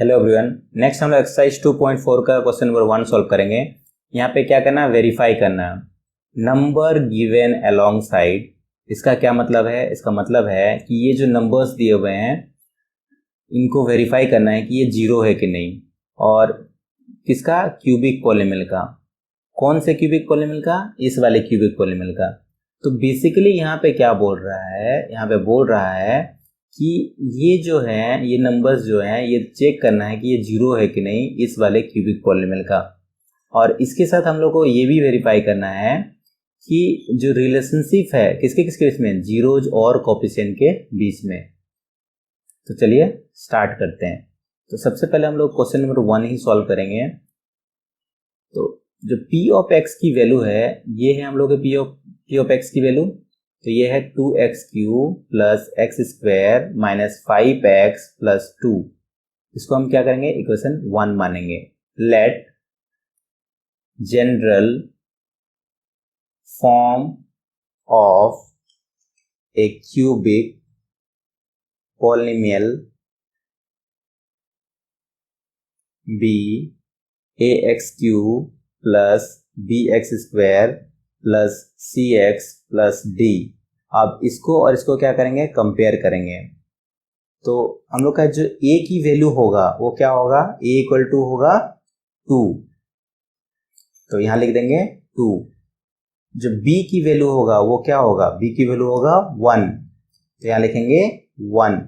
Hello everyone, next हम लोग exercise 2.4 का क्वेश्चन नंबर 1 सॉल्व करेंगे। यहाँ पे क्या करना है, वेरीफाई करना है नंबर गिवन अलोंग साइड। इसका क्या मतलब है? इसका मतलब है कि ये जो नंबर्स दिए हुए हैं इनको वेरीफाई करना है कि ये जीरो है कि नहीं। और किसका? क्यूबिक पॉलीमिल का। कौन से क्यूबिक पॉलीमिल का? इस वाले क्यूबिक पॉलीमिल का। तो बेसिकली यहाँ पे क्या बोल रहा है, यहाँ पे बोल रहा है कि ये जो है, ये नंबर्स जो हैं, ये चेक करना है कि ये जीरो है कि नहीं इस वाले क्यूबिक पॉलीमिल का। और इसके साथ हम लोग को ये भी वेरीफाई करना है कि जो रिलेशनशिप है किसके किसके बीच में, जीरोज और कोफिशिएंट के बीच में। तो चलिए स्टार्ट करते हैं। तो सबसे पहले हम लोग क्वेश्चन नंबर 1 ही सॉल्व करेंगे। तो जो p ऑफ x की वैल्यू है, ये है हम लोग के p ऑफ x की वैल्यू। तो ये है 2x cube plus x square minus 5x plus 2। इसको हम क्या करेंगे, इक्वेशन 1 मानेंगे। Let general form of a cubic polynomial be ax cube plus bx square plus cx plus d। अब इसको और इसको क्या करेंगे, कंपेयर करेंगे। तो हम लोग का जो a की वैल्यू होगा वो क्या होगा, a इक्वल टू होगा 2। तो यहां लिख देंगे 2। जो b की वैल्यू होगा वो क्या होगा, b की वैल्यू होगा 1। तो यहां लिखेंगे 1।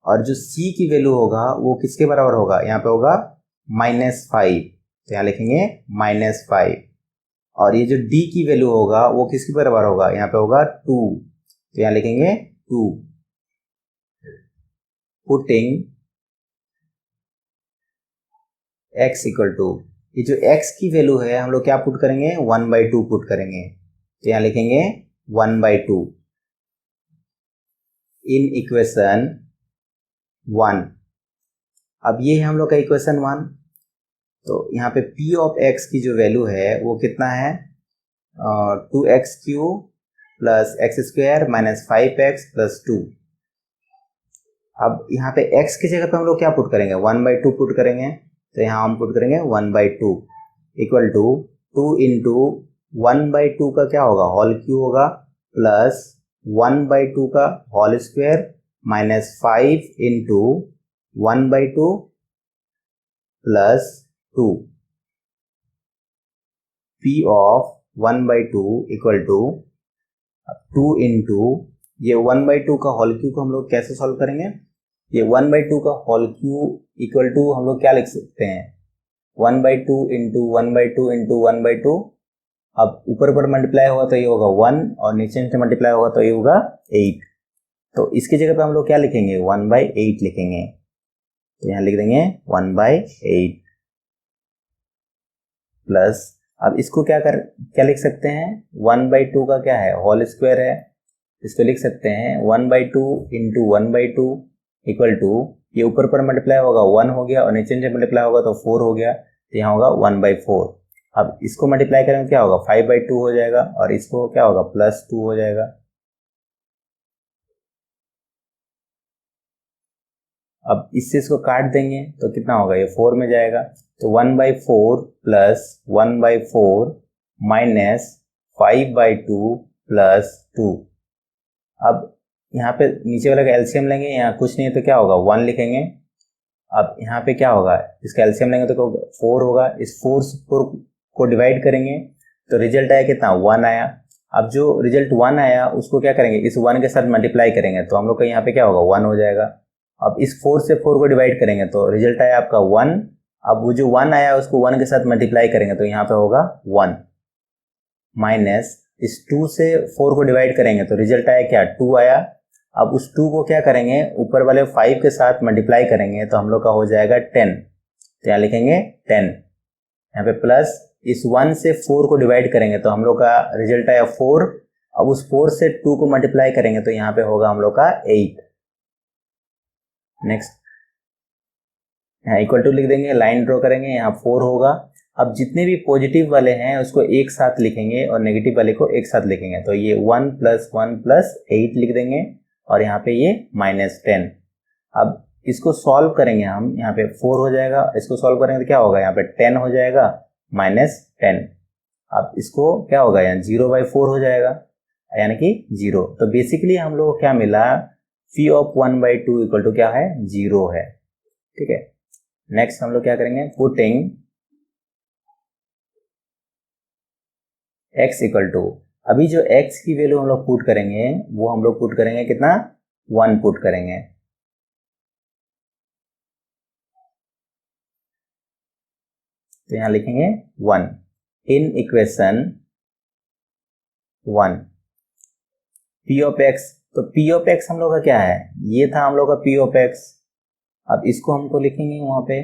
और जो c की वैल्यू होगा वो किसके बराबर होगा, यहाँ पे होगा -5। तो यहां लिखेंगे -5। और ये जो d की वैल्यू होगा वो किसके बराबर होगा, यहाँ पे होगा 2। तो यहां लिखेंगे 2। पुटिंग x इक्वल टू, ये जो x की वैल्यू है हम लोग क्या पुट करेंगे, 1/2 पुट करेंगे। तो यहां लिखेंगे 1/2 इन इक्वेशन 1। अब ये है हम लोग का इक्वेशन 1। तो यहाँ पे p ऑफ x की जो वैल्यू है वो कितना है, 2x cube plus x square minus 5x plus 2। अब यहाँ पे x की जगह पे हम लोग क्या पुट करेंगे, 1/2 पुट करेंगे। तो यहाँ हम पुट करेंगे 1/2 इक्वल टू 2 इंटू 1/2 का क्या होगा, होल क्यूब होगा, प्लस 1/2 का whole square minus 5 into 1/2 plus 2। p of 1/2 equal to 2 into ये 1/2 का होल क्यूब को हम लोग कैसे सॉल्व करेंगे, ये 1/2 का होल क्यूब इक्वल टू हम लोग क्या लिख सकते हैं, 1/2 इंटू 1/2 इंटू 1/2। अब ऊपर ऊपर मल्टीप्लाई होगा तो ये होगा 1 और नीचे नीचे मल्टीप्लाई होगा तो ये होगा 8। तो इसकी जगह पे हम लोग क्या लिखेंगे, 1/8 लिखेंगे। तो यहाँ लिख देंगे 1/8 प्लस, अब इसको क्या लिख सकते हैं, 1/2 का क्या है, होल स्क्वायर है। इसको लिख सकते हैं 1/2 इंटू 1/2 इक्वल टू, ये ऊपर पर मल्टीप्लाई होगा 1 हो गया और नीचे नीचे मल्टीप्लाई होगा तो 4 हो गया। तो यहाँ होगा 1/4। अब इसको मल्टीप्लाई करेंगे क्या होगा, 5/2 हो जाएगा और इसको क्या होगा, +2 हो जाएगा। अब इससे इसको काट देंगे तो कितना होगा, ये 4 में जाएगा। तो 1/4 प्लस 1/4 माइनस 5/2 प्लस 2। अब यहाँ पे नीचे वाला का एलसीएम लेंगे, यहाँ कुछ नहीं है तो क्या होगा, 1 लिखेंगे। अब यहाँ पे क्या होगा, इसका एलसीएम लेंगे तो 4 होगा। इस 4 से 4 को डिवाइड करेंगे तो रिजल्ट आया कितना, 1 आया। अब जो रिजल्ट 1 आया उसको क्या करेंगे, इस 1 के साथ मल्टीप्लाई करेंगे तो हम लोग का यहाँ पे क्या होगा, 1 हो जाएगा। अब इस 4 से 4 को डिवाइड करेंगे तो रिजल्ट आया आपका 1। अब वो जो 1 आया उसको 1 के साथ मल्टीप्लाई करेंगे तो यहाँ पे होगा 1 माइनस, इस 2 से 4 को डिवाइड करेंगे तो रिजल्ट आया क्या, 2 आया। अब उस 2 को क्या करेंगे, ऊपर वाले 5 के साथ मल्टीप्लाई करेंगे तो हम लोग का हो जाएगा 10। तो यहाँ लिखेंगे 10, यहाँ पे प्लस, इस 1 से 4 को डिवाइड करेंगे तो हम लोग का रिजल्ट आया 4। अब उस 4 से 2 को मल्टीप्लाई करेंगे तो यहाँ पे होगा हम लोग का 8। नेक्स्ट यहाँ इक्वल टू लिख देंगे, लाइन ड्रॉ करेंगे, यहाँ 4 होगा। अब जितने भी पॉजिटिव वाले हैं उसको एक साथ लिखेंगे और नेगेटिव वाले को एक साथ लिखेंगे। तो ये 1 + 1 + 8 लिख देंगे और यहाँ पे ये -10। अब इसको सॉल्व करेंगे हम, यहाँ पे 4 हो जाएगा, इसको सॉल्व करेंगे तो क्या होगा, यहाँ पे 10 हो जाएगा -10। अब इसको क्या होगा, यहाँ 0/4 हो जाएगा, यानी कि 0। तो बेसिकली हम लोग को क्या मिला, phi ऑफ 1/2 इक्वल टू क्या है, 0 है। ठीक है, नेक्स्ट हम लोग क्या करेंगे, पुटिंग x इक्वल टू, अभी जो x की वैल्यू हम लोग पुट करेंगे वो हम लोग पुट करेंगे कितना, 1 पुट करेंगे। तो यहां लिखेंगे 1 in equation 1 p of x। तो p ऑफ x हम लोग का क्या है, ये था हम लोग का p ऑफ x। अब इसको हमको लिखेंगे वहां पे,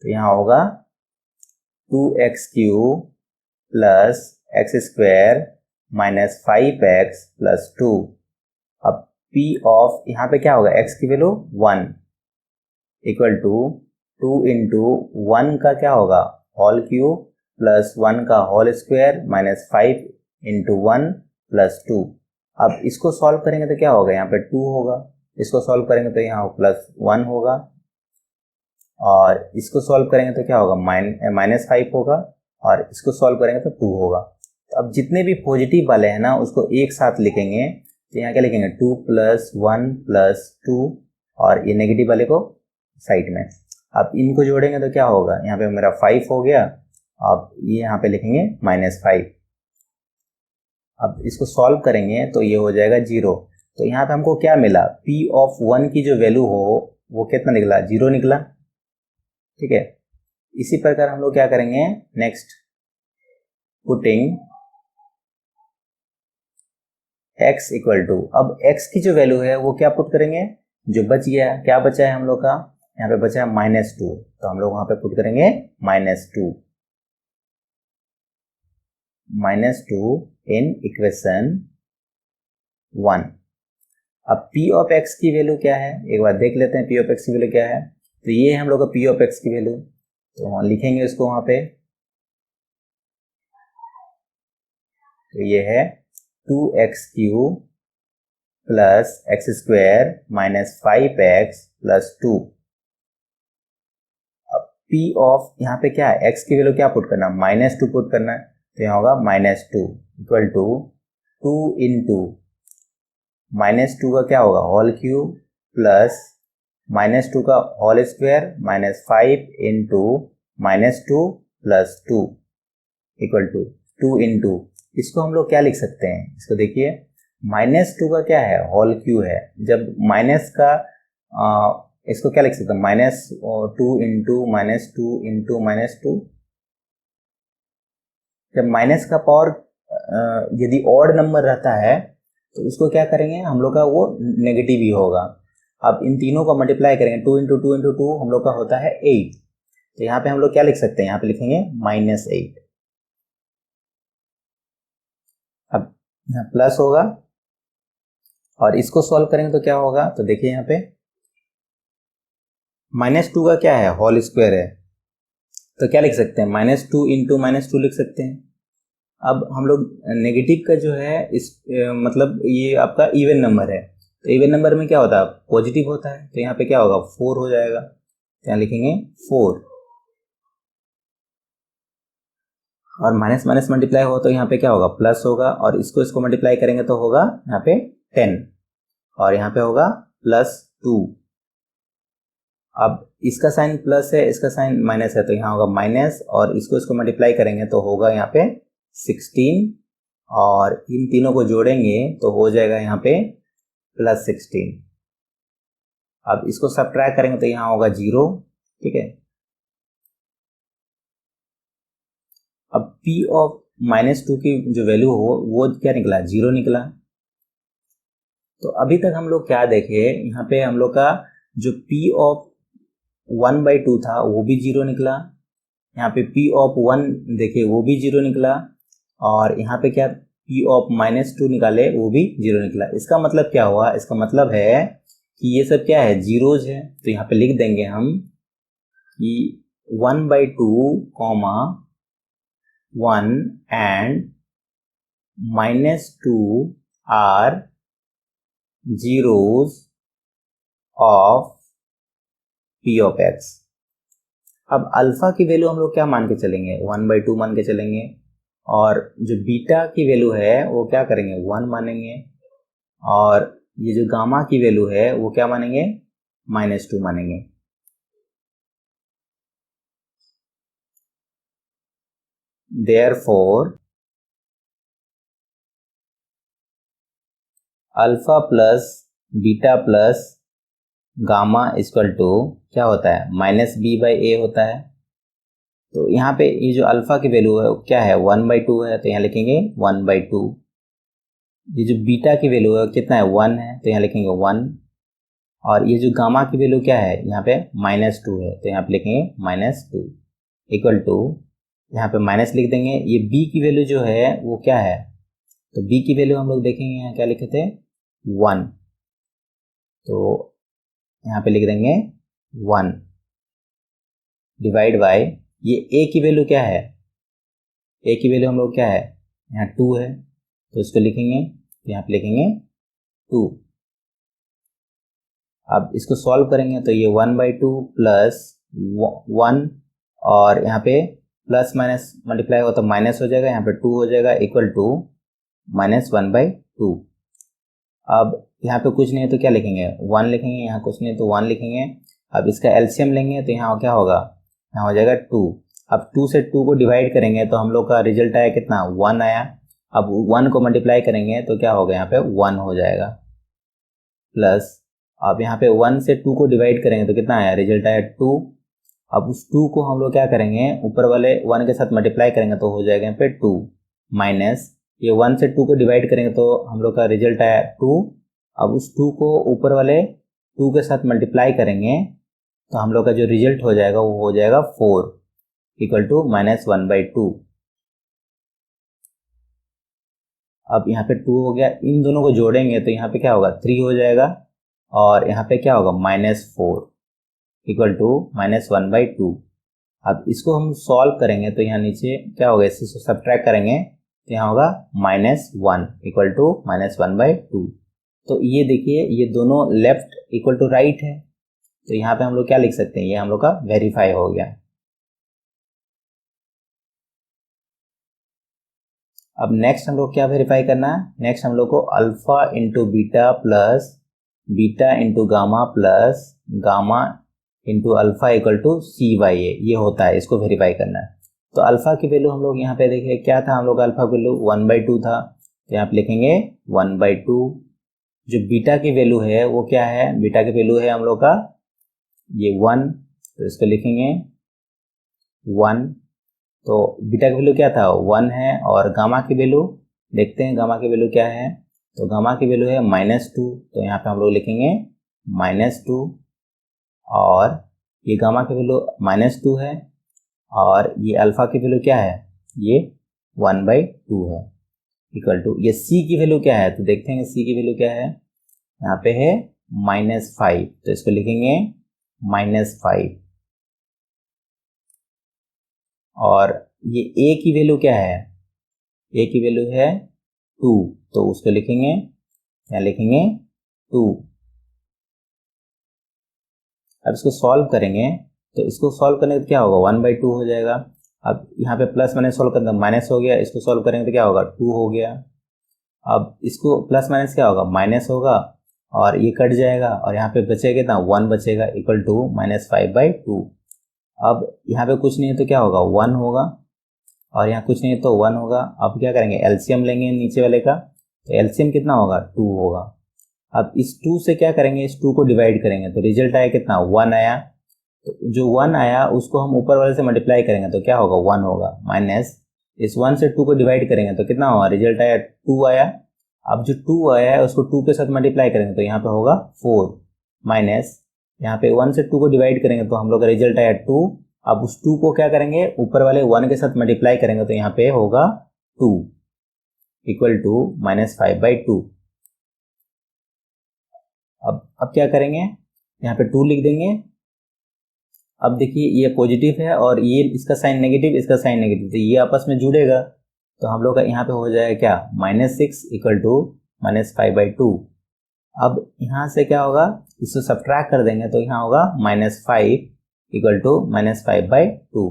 तो यहां होगा 2x³ plus x² minus 5x plus 2। अब p ऑफ यहाँ पे क्या होगा, x की वैल्यू 1 इक्वल टू 2 इंटू 1 का क्या होगा, होल क्यूब प्लस 1 का whole square minus 5 into 1 plus 2। अब इसको सॉल्व करेंगे तो क्या होगा, यहाँ पे 2 होगा, इसको सॉल्व करेंगे तो यहाँ प्लस 1 होगा, और इसको सॉल्व करेंगे तो क्या होगा, -5 होगा, और इसको सॉल्व करेंगे तो 2 होगा। तो अब जितने भी पॉजिटिव वाले हैं ना उसको एक साथ लिखेंगे, तो यहाँ क्या लिखेंगे, 2 + 1 + 2, और ये नेगेटिव वाले को साइड में। अब इनको जोड़ेंगे तो क्या होगा, यहाँ पे मेरा 5 हो गया, अब ये यहाँ पे लिखेंगे -5। अब इसको सॉल्व करेंगे तो ये हो जाएगा 0। तो यहाँ पे हमको क्या मिला, p ऑफ 1 की जो वैल्यू हो वो कितना निकला, 0 निकला। ठीक है, इसी प्रकार हम लोग क्या करेंगे, next putting x equal to, अब x की जो वैल्यू है वो क्या पुट करेंगे, जो बच गया, क्या बचा है हम लोग का, यहाँ पे बचा है -2, तो हम लोग वहां पे पुट करेंगे -2 इन इक्वेशन 1। अब p ऑफ x की वैल्यू क्या है, एक बार देख लेते हैं p ऑफ x की वैल्यू क्या है। तो ये है हम लोग का p ऑफ x की वैल्यू, तो हम लिखेंगे इसको वहां पे, तो ये है 2x³ plus x² minus 5x plus 2। अब p ऑफ यहाँ पे क्या है, x की वैल्यू क्या पुट करना, -2 पुट करना है, तो यहाँ होगा -2 इक्वल टू 2 इंटू -2 का क्या होगा, होल क्यूब प्लस -2 का whole square minus 5 into -2 plus 2 equal to 2 into, इसको हम लोग क्या लिख सकते हैं, इसको देखिए, -2 का क्या है, होल क्यूब है, जब माइनस का इसको क्या लिख सकते हैं, -2 इंटू -2 इंटू -2। जब माइनस का पावर यदि ऑड नंबर रहता है तो उसको क्या करेंगे हम लोग का, वो नेगेटिव ही होगा। अब इन तीनों को मल्टीप्लाई करेंगे, 2 इंटू 2 इंटू 2 हम लोग का होता है 8। तो यहाँ पे हम लोग क्या लिख सकते हैं, यहाँ पे लिखेंगे -8। अब यहाँ प्लस होगा, और इसको सॉल्व करेंगे तो क्या होगा, तो देखिए यहाँ पे -2 का क्या है, होल स्क्वायर है, तो क्या लिख सकते हैं, -2 इंटू -2 लिख सकते हैं। अब हम लोग नेगेटिव का जो है इस मतलब ये आपका इवन नंबर है, तो इवन नंबर में क्या होता है, पॉजिटिव होता है, तो यहाँ पे क्या होगा, 4 हो जाएगा, तो यहाँ लिखेंगे 4, और माइनस माइनस मल्टीप्लाई हो तो यहाँ पे क्या होगा, प्लस होगा, और इसको मल्टीप्लाई करेंगे तो होगा यहाँ पे 10, और यहाँ पे होगा +2। अब इसका साइन प्लस है, इसका साइन माइनस है, तो यहाँ होगा माइनस, और इसको मल्टीप्लाई करेंगे तो होगा यहाँ पे 16, और इन तीनों को जोड़ेंगे तो हो जाएगा यहाँ पे +16। अब इसको सब्ट्रैक्ट करेंगे तो यहाँ होगा 0। ठीक है, अब p ऑफ -2 की जो वैल्यू हो वो क्या निकला, 0 निकला। तो अभी तक हम लोग क्या देखे, यहाँ पे हम लोग का जो p ऑफ 1/2 था वो भी 0 निकला, यहाँ पे p ऑफ 1 देखिए वो भी 0 निकला, और यहाँ पे क्या p ऑफ -2 निकाले वो भी 0 निकला। इसका मतलब क्या हुआ, इसका मतलब है कि ये सब क्या है, जीरोज है। तो यहाँ पे लिख देंगे हम कि 1/2, 1 and -2 are zeros of p of x. अब अल्फा की वैल्यू हम लोग क्या मान के चलेंगे, 1/2 मान के चलेंगे, और जो बीटा की वैल्यू है वो क्या करेंगे, 1 मानेंगे, और ये जो गामा की वैल्यू है वो क्या मानेंगे, -2 मानेंगे। Therefore alpha plus beta plus gamma equal to क्या होता है, -b/a होता है। तो यहाँ पे ये जो अल्फा की वैल्यू है क्या है, 1/2 है, तो यहाँ लिखेंगे 1/2। ये जो बीटा की वैल्यू है कितना है, 1 है, तो यहाँ लिखेंगे 1। और ये जो गामा की वैल्यू क्या है, यहाँ पे -2 है, तो यहाँ पे लिखेंगे -2 इक्वल टू, यहाँ पे माइनस लिख देंगे। ये b की वैल्यू जो है वो क्या है, तो b की वैल्यू हम लोग देखेंगे यहाँ क्या लिखे थे, 1, तो यहाँ पे लिख देंगे 1 डिवाइड बाय ये a की वैल्यू क्या है, a की वैल्यू हम लोग क्या है, यहाँ 2 है, तो इसको लिखेंगे, यहाँ पे लिखेंगे 2। अब इसको सॉल्व करेंगे तो ये 1/2 प्लस 1, और यहाँ पे प्लस माइनस मल्टीप्लाई होगा तो माइनस हो जाएगा, यहाँ पे 2 हो जाएगा इक्वल टू -1/2। अब यहाँ पे कुछ नहीं है तो क्या लिखेंगे, 1 लिखेंगे, यहाँ कुछ नहीं है तो 1 लिखेंगे। अब इसका एलसीएम लेंगे तो यहाँ क्या होगा, यहाँ हो जाएगा 2। अब 2 से 2 को डिवाइड करेंगे तो हम लोग का रिजल्ट आया कितना, 1 आया। अब 1 को मल्टीप्लाई करेंगे तो क्या होगा, यहाँ पे 1 हो जाएगा, प्लस अब यहाँ पे 1 से 2 को डिवाइड करेंगे तो कितना आया, रिजल्ट आया 2। अब उस 2 को हम लोग क्या करेंगे, ऊपर वाले 1 के साथ मल्टीप्लाई करेंगे तो हो जाएगा यहाँ पे 2, माइनस ये 1 से 2 को डिवाइड करेंगे तो हम लोग का रिजल्ट आया 2। अब उस 2 को ऊपर वाले 2 के साथ मल्टीप्लाई करेंगे तो हम लोग का जो रिजल्ट हो जाएगा वो हो जाएगा 4 इक्वल टू -1/2। अब यहाँ पे 2 हो गया, इन दोनों को जोड़ेंगे तो यहाँ पे क्या होगा, 3 हो जाएगा, और यहाँ पे क्या होगा, -4 इक्वल टू -1/2। अब इसको हम सॉल्व करेंगे तो यहाँ नीचे क्या होगा, इससे सब्ट्रैक्ट करेंगे तो यहाँ होगा -1 इक्वल टू -1/2। तो ये देखिए ये दोनों लेफ्ट इक्वल टू राइट है, तो यहाँ पे हम लोग क्या लिख सकते हैं, ये हम लोग का वेरीफाई हो गया। अब नेक्स्ट हम लोग क्या वेरीफाई करना है, नेक्स्ट हम लोग को alpha into beta plus beta into gamma plus gamma into alpha equal to c/a, ये होता है, इसको वेरीफाई करना है। तो अल्फा की वैल्यू हम लोग यहाँ पे देखिए क्या था, हम लोग का अल्फा की वैल्यू 1/2 था, तो यहाँ पे लिखेंगे 1/2। जो बीटा की वैल्यू है वो क्या है, बीटा की वैल्यू है हम लोग का ये 1, तो इसको लिखेंगे 1। तो बीटा की वैल्यू क्या था, 1 है, और गामा की वैल्यू देखते हैं, गामा की वैल्यू क्या है, तो गामा की वैल्यू है -2, तो यहाँ पे हम लोग लिखेंगे -2, और ये गामा की वैल्यू -2 है, और ये अल्फा की वैल्यू क्या है, ये 1/2 है इक्वल टू, ये c की वैल्यू क्या है, तो देखते हैं c की वैल्यू क्या है, यहाँ पे है -5, तो इसको लिखेंगे -5, और ये a की वैल्यू क्या है, a की वैल्यू है 2, तो उसको लिखेंगे, यहाँ लिखेंगे 2। अब इसको सॉल्व करेंगे तो इसको सॉल्व करने तो क्या होगा, 1/2 हो जाएगा। अब यहाँ पे प्लस माइनस सॉल्व करने माइनस हो गया, इसको सॉल्व करेंगे तो क्या होगा, 2 हो गया। अब इसको प्लस माइनस क्या होगा, माइनस होगा, और ये कट जाएगा, और यहाँ पे बचेगा कितना, 1 बचेगा इक्वल टू -5/2। अब यहाँ पे कुछ नहीं है तो क्या होगा, 1 होगा, और यहाँ कुछ नहीं है तो 1 होगा। अब क्या करेंगे, एलसीएम लेंगे नीचे वाले का, तो एलसीएम कितना होगा, 2 होगा। अब इस 2 से क्या करेंगे, इस 2 को डिवाइड करेंगे तो रिजल्ट आया कितना, 1 आया। तो जो 1 आया उसको हम ऊपर वाले से मल्टीप्लाई करेंगे तो क्या होगा, 1 होगा, माइनस इस 1 से 2 को डिवाइड करेंगे तो कितना होगा, रिजल्ट आया 2 आया। अब जो 2 आया है उसको 2 के साथ मल्टीप्लाई करेंगे तो यहाँ पे होगा 4, माइनस यहाँ पे 1 से 2 को डिवाइड करेंगे तो हम लोग का रिजल्ट आया 2। अब उस 2 को क्या करेंगे, ऊपर वाले 1 के साथ मल्टीप्लाई करेंगे तो यहाँ पे होगा 2 इक्वल टू -5/2। अब क्या करेंगे, यहाँ पे 2 लिख देंगे। अब देखिए ये पॉजिटिव है और ये इसका साइन नेगेटिव, इसका साइन नेगेटिव, तो ये आपस में जुड़ेगा तो हम लोग का यहाँ पे हो जाएगा क्या, -6 इक्वल टू -5/2। अब यहाँ से क्या होगा, इसको सब्ट्रैक्ट कर देंगे तो यहाँ होगा -5 इक्वल टू -5/2।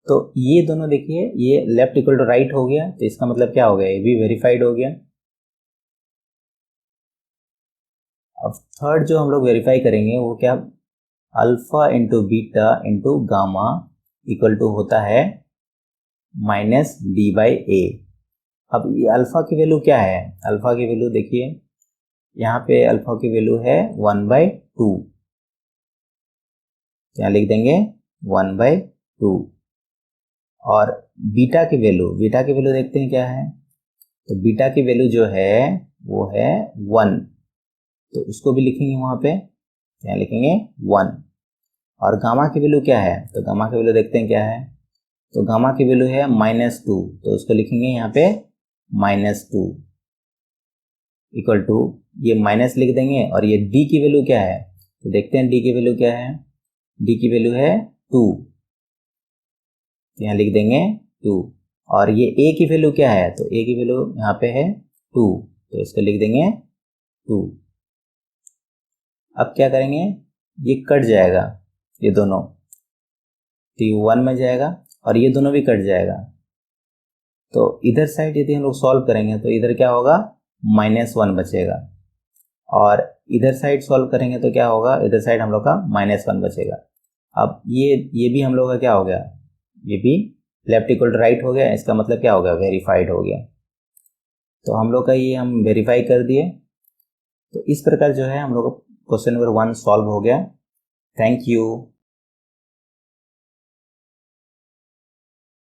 तो ये दोनों देखिए, ये लेफ्ट इक्वल टू राइट हो गया, तो इसका मतलब क्या हो गया, ये भी वेरीफाइड हो गया। अब थर्ड जो हम लोग वेरीफाई करेंगे वो क्या, alpha into beta into gamma equal to होता है -b/a। अब ये अल्फा की वैल्यू क्या है, अल्फा की वैल्यू देखिए, यहाँ पे अल्फा की वैल्यू है 1/2, यहाँ लिख देंगे 1/2। और बीटा की वैल्यू देखते हैं क्या है, तो बीटा की वैल्यू जो है वो है 1, तो उसको भी लिखेंगे वहाँ पे, यहाँ लिखेंगे 1। और गामा की वैल्यू क्या है, तो गामा की वैल्यू देखते हैं क्या है, तो गामा की वैल्यू है -2, तो उसको लिखेंगे यहाँ पे -2 इक्वल टू, ये माइनस लिख देंगे। और ये d की वैल्यू क्या है, तो देखते हैं d की वैल्यू क्या है, d की वैल्यू है 2, यहाँ लिख देंगे 2। और ये a की वैल्यू क्या है, तो a की वैल्यू यहाँ पे है 2, तो इसको लिख देंगे 2। अब क्या करेंगे, ये कट जाएगा, ये दोनों, तो ये 1 में जाएगा और ये दोनों भी कट जाएगा। तो इधर साइड यदि हम लोग सॉल्व करेंगे तो इधर क्या होगा, -1 बचेगा। और इधर साइड सॉल्व करेंगे तो क्या होगा, इधर साइड हम लोग का -1 बचेगा। अब ये भी हम लोग का क्या हो गया, ये भी लेफ्ट इक्वल टू राइट हो गया, इसका मतलब क्या हो गया, वेरीफाइड हो गया। तो हम लोग का ये हम वेरीफाई कर दिए। तो इस प्रकार जो है हम लोग का क्वेश्चन नंबर 1 सॉल्व हो गया। Thank you.